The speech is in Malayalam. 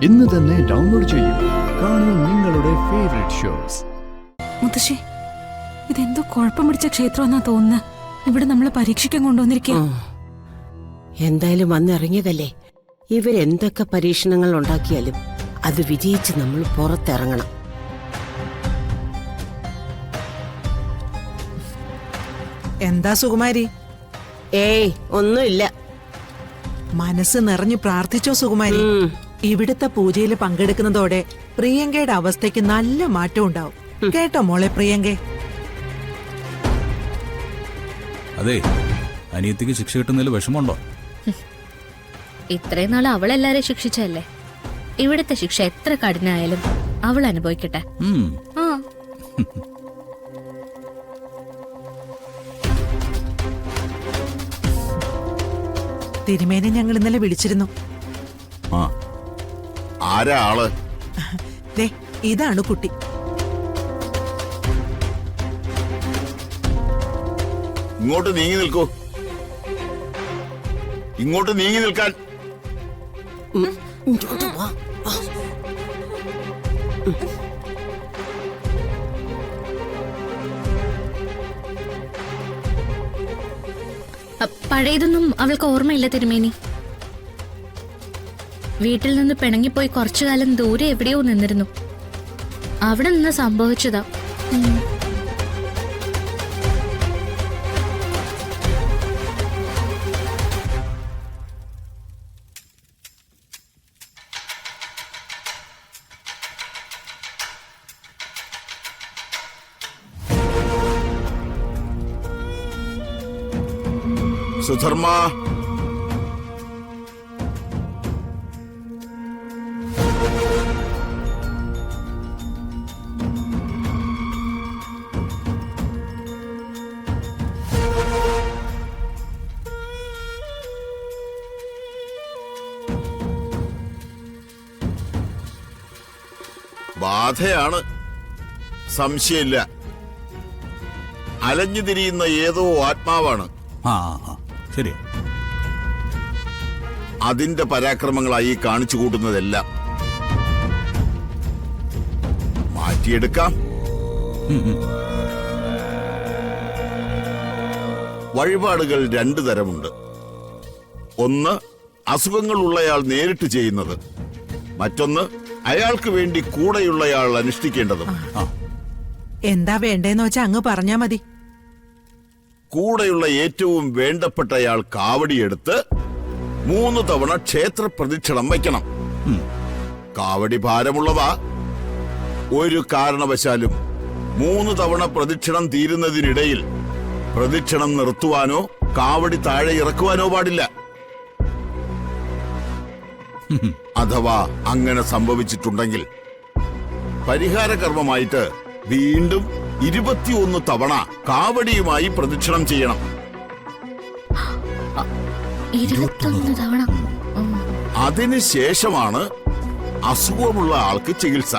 ഇന്ന് തന്നെ ഡൗൺലോഡ് ചെയ്യൂ. കാണൂ നിങ്ങളുടെ ഫേവറേറ്റ് ഷോസ്. മുത്തശ്ശി, ഇതെന്തോ കുഴപ്പം പിടിച്ച ക്ഷേത്രമെന്നാ തോന്നുന്നത്. ഇവിടെ നമ്മളെ പരീക്ഷിക്കാൻ കൊണ്ടുവന്നിരിക്കുക. എന്തായാലും വന്നിറങ്ങിയതല്ലേ. ഇവരെന്തൊക്കെ പരീക്ഷണങ്ങൾ ഉണ്ടാക്കിയാലും അത് വിജയിച്ച് നമ്മൾ പുറത്തിറങ്ങണം. എന്താ സുകുമാരി? ഏയ് ഒന്നുമില്ല. മനസ്സ് നിറഞ്ഞു പ്രാർത്ഥിച്ചോ സുകുമാരി? ഇവിടുത്തെ പൂജയിൽ പങ്കെടുക്കുന്നതോടെ പ്രിയങ്കയുടെ അവസ്ഥയ്ക്ക് നല്ല മാറ്റം ഉണ്ടാവും. കേട്ടോ മോളെ പ്രിയങ്ക? അതെ, അനിയത്തിക്ക് ശിക്ഷ കിട്ടുന്നതിൽ വിഷമമുണ്ടോ? ഇത്രയും നാൾ അവൾ എല്ലാരെയും ശിക്ഷിച്ചല്ലേ. ഇവിടുത്തെ ശിക്ഷ എത്ര കഠിനായാലും അവൾ അനുഭവിക്കട്ടെ. തിരുമേനെ ഞങ്ങൾ ഇന്നലെ വിളിച്ചിരുന്നു. ആരാ ആള്? ദേ, ഇതാണ് കുട്ടി. ഇങ്ങോട്ട് നീങ്ങി നിൽക്കൂ. ഇങ്ങോട്ട് നീങ്ങി നിൽക്കാൻ. ഇങ്ങോട്ട് വാ. പഴയതൊന്നും അവൾക്ക് ഓർമ്മയില്ല തിരുമേനി. വീട്ടിൽ നിന്ന് പിണങ്ങിപ്പോയി കുറച്ചു കാലം ദൂരെ എവിടെയോ നിന്നിരുന്നു. അവിടെ നിന്ന് സംഭവിച്ചതാ. സുധർമ്മ, ബാധയാണ്, സംശയമില്ല. അലഞ്ഞു തിരിയുന്ന ഏതോ ആത്മാവാണ്. ശരി. അതിന്റെ പരാക്രമങ്ങളായി കാണിച്ചു കൂട്ടുന്നതെല്ലാം മാറ്റിയെടുക്കാം. വഴിപാടുകൾ രണ്ടു തരമുണ്ട്. ഒന്ന് അസുഖങ്ങളുള്ളയാൾ നേരിട്ട് ചെയ്യുന്നത്, മറ്റൊന്ന് അയാൾക്ക് വേണ്ടി കൂടെയുള്ളയാൾ അനുഷ്ഠിക്കേണ്ടതും. എന്താ വേണ്ടേന്ന് വെച്ചാ അങ്ങ് പറഞ്ഞാ മതി. കൂടെയുള്ള ഏറ്റവും വേണ്ടപ്പെട്ടയാൾ കാവടിയെടുത്ത് 3 തവണ ക്ഷേത്ര പ്രദക്ഷിണം വയ്ക്കണം. കാവടി ഭാരമുള്ളതാ. ഒരു കാരണവശാലും 3 തവണ പ്രദക്ഷിണം തീരുന്നതിനിടയിൽ പ്രദക്ഷിണം നിർത്തുവാനോ കാവടി താഴെ ഇറക്കുവാനോ പാടില്ല. അഥവാ അങ്ങനെ സംഭവിച്ചിട്ടുണ്ടെങ്കിൽ പരിഹാരകർമ്മമായിട്ട് വീണ്ടും 21 തവണ കാവടിയുമായി പ്രദക്ഷിണം ചെയ്യണം. 21 തവണ. അതിനുശേഷമാണ് അസുഖമുള്ള ആൾക്ക് ചികിത്സ.